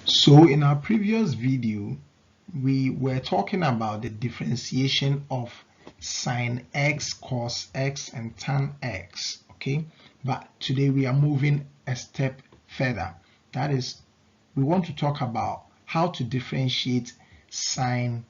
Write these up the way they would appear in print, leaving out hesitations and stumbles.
So in our previous video, we were talking about the differentiation of sine x, cos x, and tan x, okay? But today we are moving a step further. That is, we want to talk about how to differentiate sine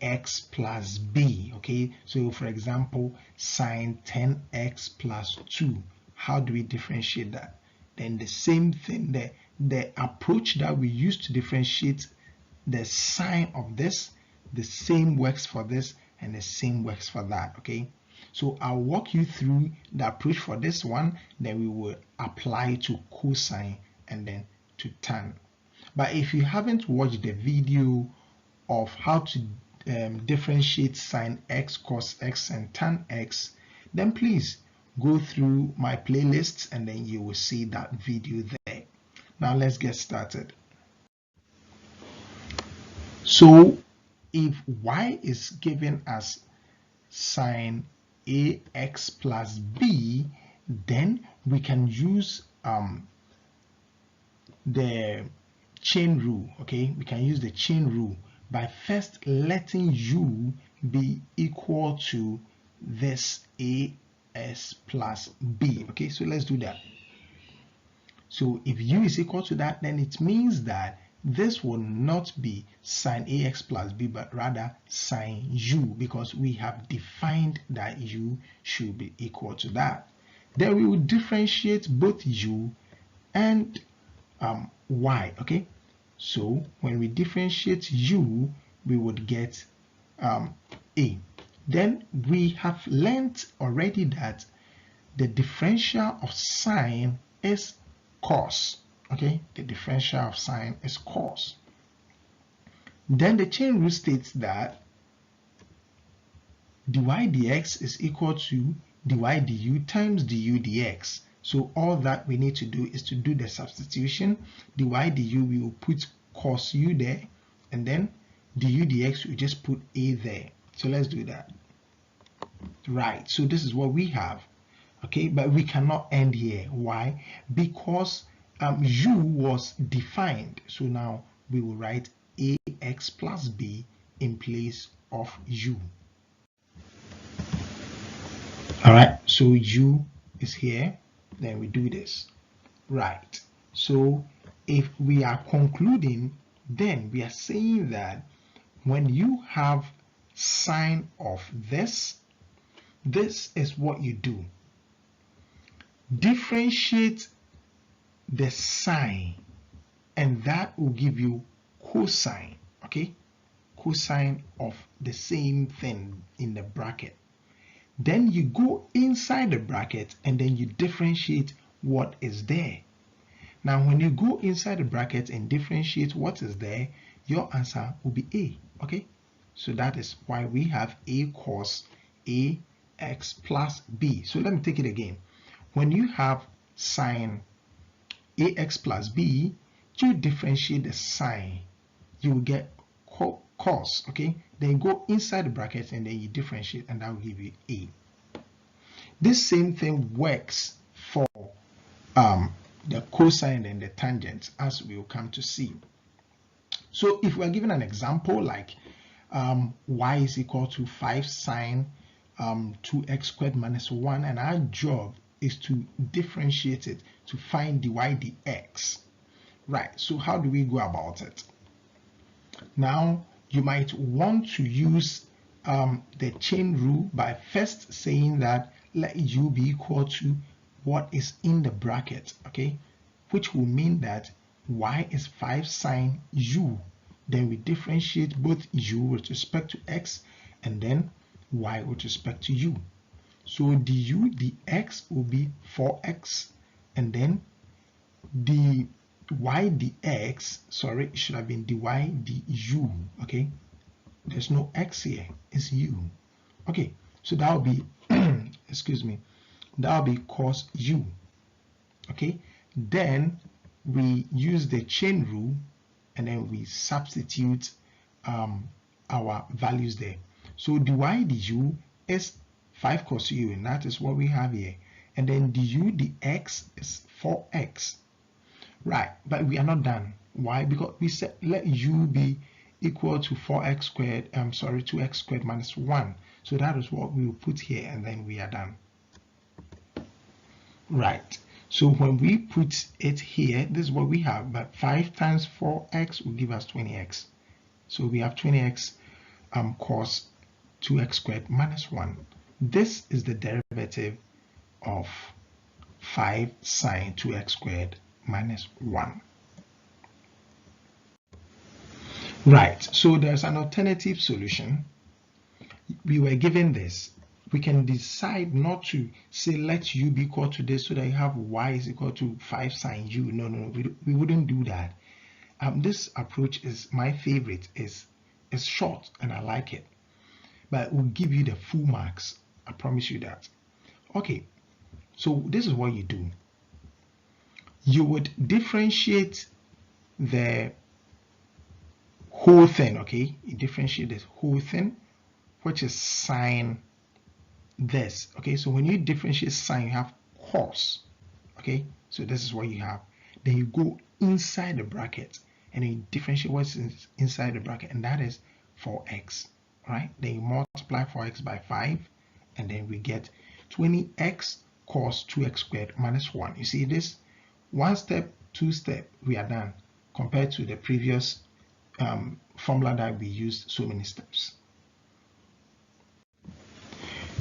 ax plus b, okay? So for example, sine 10x plus 2. How do we differentiate that? Then the same thing, the approach that we use to differentiate the sign of this, the same works for this and the same works for that, okay? So I'll walk you through the approach for this one, then we will apply to cosine and then to tan. But if you haven't watched the video of how to differentiate sine x, cos x, and tan x, then please go through my playlists and then you will see that video there. Now let's get started. So if y is given as sine ax plus b, then we can use the chain rule, okay? We can use the chain rule by first letting u be equal to this as plus b, okay? So let's do that. So if u is equal to that, then it means that this will not be sine ax plus b, but rather sine u, because we have defined that u should be equal to that. Then we will differentiate both u and y, okay? So when we differentiate u, we would get a. Then we have learned already that the differential of sine is cos, okay? The differential of sine is cos. Then the chain rule states that dy dx is equal to dy du times du dx. So all that we need to do is to do the substitution. Dy du, we will put cos u there, and then du dx, we just put a there. So let's do that. Right, so this is what we have, okay? But we cannot end here. Why? Because u was defined. So now we will write ax plus b in place of u. All right, so u is here. Then we do this. Right, so if we are concluding, then we are saying that when you have sine of this is what you do. Differentiate the sine, and that will give you cosine, okay? Cosine of the same thing in the bracket. Then you go inside the bracket and then you differentiate what is there. Now, when you go inside the bracket and differentiate what is there, your answer will be a, okay? So that is why we have a cos ax plus b. So let me take it again. When you have sine ax plus b, you differentiate the sine, you will get cos, okay? Then go inside the bracket and then you differentiate, and that will give you a. This same thing works for the cosine and the tangent, as we will come to see. So if we are given an example like y is equal to 5 sine 2x squared minus 1, and our job is to differentiate it to find dy dx. Right, so how do we go about it? Now, you might want to use the chain rule by first saying that let u be equal to what is in the bracket, okay? Which will mean that y is 5 sine u. Then we differentiate both u with respect to x and then y with respect to u. So du dx will be 4x, and then the y dx, sorry, it should have been dy du, okay? There's no x here, it's u. Okay, so that will be, excuse me, that will be cos u, okay? Then we use the chain rule and then we substitute our values there. So dy du is 5 cos u, and that is what we have here. And then du dx is 4x. Right, but we are not done. Why? Because we said let u be equal to 4x squared, 2x squared minus 1. So that is what we will put here, and then we are done. Right. So when we put it here, this is what we have. But 5 times 4x will give us 20x. So we have 20x cos 2x squared minus 1. This is the derivative of 5 sine 2x squared minus 1. Right, so there's an alternative solution. We were given this. We can decide not to say let u be equal to this so that you have y is equal to 5 sine u. No, we wouldn't do that. This approach is my favorite. It's short and I like it. But it will give you the full marks. I promise you that. Okay, so this is what you do. You would differentiate the whole thing, okay? You differentiate this whole thing, which is sine this, okay? So when you differentiate sine, you have cos, okay? So this is what you have. Then you go inside the bracket and you differentiate what's inside the bracket, and that is 4x, right? Then you multiply 4x by 5, and then we get 20x cos 2x squared minus 1. You see this? One step, two step, we are done, compared to the previous formula that we used so many steps.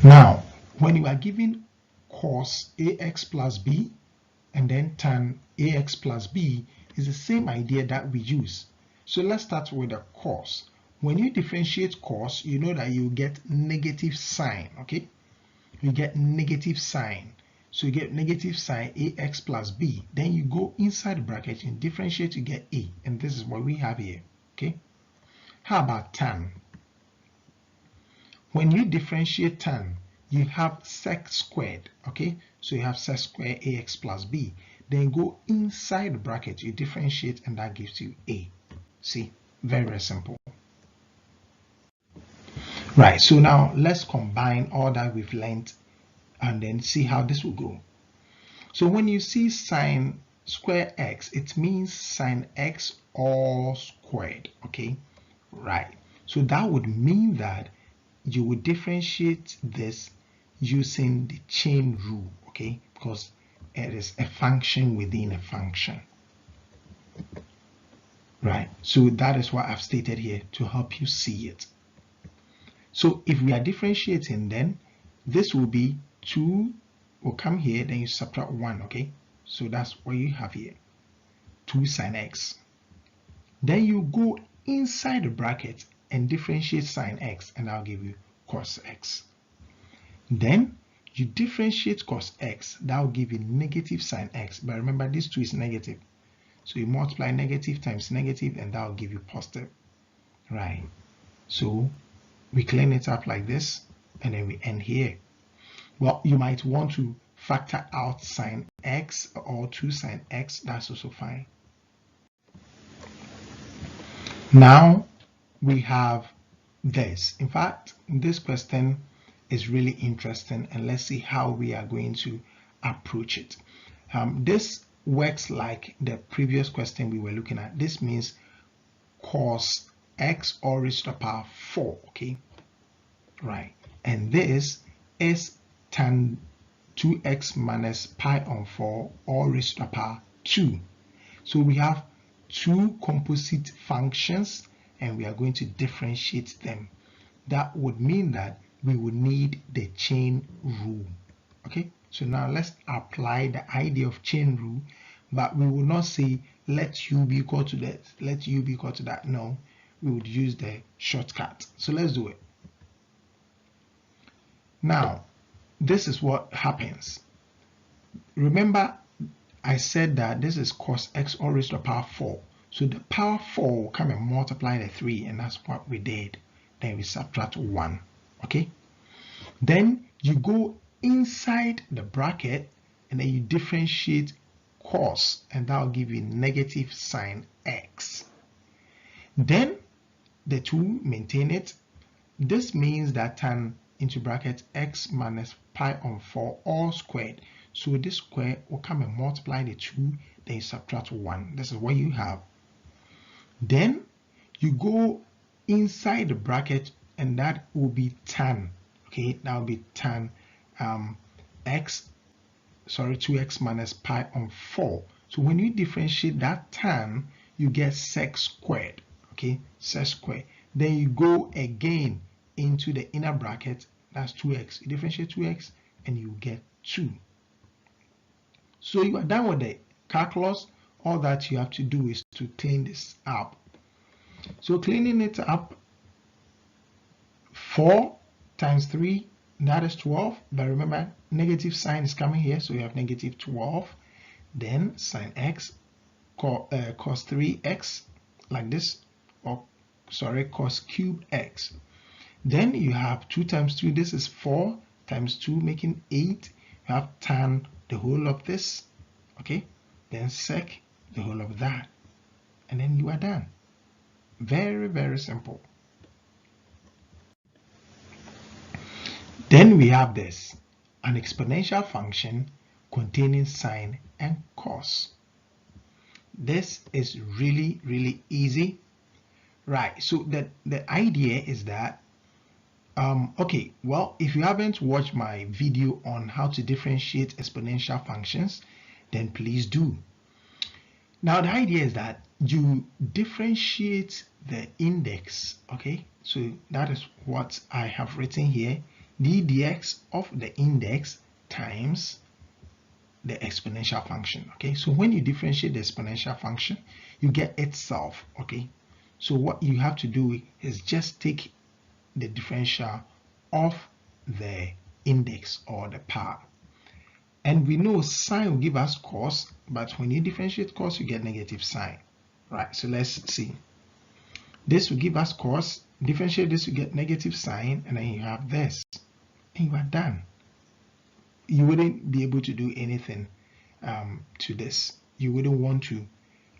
Now, when you are given cos ax plus b and then tan ax plus b, is the same idea that we use. So let's start with the cos. When you differentiate cos, you know that you get negative sine, okay? You get negative sine. So you get negative sine ax plus b. Then you go inside the bracket and differentiate, you get a. And this is what we have here, okay? How about tan? When you differentiate tan, you have sec squared, okay? So you have sec squared ax plus b. Then go inside the bracket, you differentiate, and that gives you a. See, very, very simple. Right, so now let's combine all that we've learned and then see how this will go. So when you see sine square x, it means sine x all squared, okay? Right, so that would mean that you would differentiate this using the chain rule, okay? Because it is a function within a function. Right, so that is what I've stated here to help you see it. So if we are differentiating, then this will be 2 will come here, then you subtract 1, okay? So that's what you have here, 2 sine x. Then you go inside the bracket and differentiate sine x, and I'll give you cos x. Then you differentiate cos x, that will give you negative sine x. But remember, this 2 is negative. So you multiply negative times negative, and that will give you positive. Right. So we clean it up like this, and then we end here. Well, you might want to factor out sine x or 2 sine x. That's also fine. Now we have this. In fact, this question is really interesting, and let's see how we are going to approach it. This works like the previous question we were looking at. This means cos x all raised to the power 4, okay? Right, and this is tan 2x minus pi on 4 all raised to the power 2. So we have two composite functions and we are going to differentiate them. That would mean that we would need the chain rule. Okay, so now let's apply the idea of chain rule, but we will not say let u be equal to that, let u be equal to that. No, we would use the shortcut. So let's do it. Now, this is what happens. Remember, I said that this is cos x all raised to the power 4. So the power 4 will come and multiply the 3, and that's what we did. Then we subtract 1, okay? Then you go inside the bracket, and then you differentiate cos, and that will give you negative sine x. Then the 2 maintain it. This means that tan into bracket x minus pi on 4 all squared. So this square will come and multiply the 2, then you subtract 1. This is what you have. Then you go inside the bracket, and that will be tan. Okay, that will be tan x, sorry, 2x minus pi on 4. So when you differentiate that tan, you get sec squared. Okay, sec squared. Then you go again into the inner bracket, that's 2x. You differentiate 2x and you get 2. So you are done with the calculus. All that you have to do is to clean this up. So cleaning it up, 4 times 3, that is 12. But remember, negative sign is coming here, so you have negative 12. Then sine x cos 3x, like this, or sorry, cos cube x. Then you have 2 times 2, this is 4 times 2, making 8. You have tan the whole of this, okay? Then sec the whole of that. And then you are done. Very, very simple. Then we have this, an exponential function containing sine and cos. This is really, really easy. Right, so the idea is that, okay, well, if you haven't watched my video on how to differentiate exponential functions, then please do. Now, the idea is that you differentiate the index, okay? So that is what I have written here, d dx of the index times the exponential function, okay? So when you differentiate the exponential function, you get itself, okay? So what you have to do is just take the differential of the index or the power. And we know sine will give us cos, but when you differentiate cos, you get negative sine, right? So let's see. This will give us cos, differentiate this, you get negative sine, and then you have this, and you are done. You wouldn't be able to do anything to this. You wouldn't want to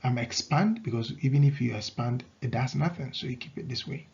expand, because even if you expand, it does nothing, so you keep it this way.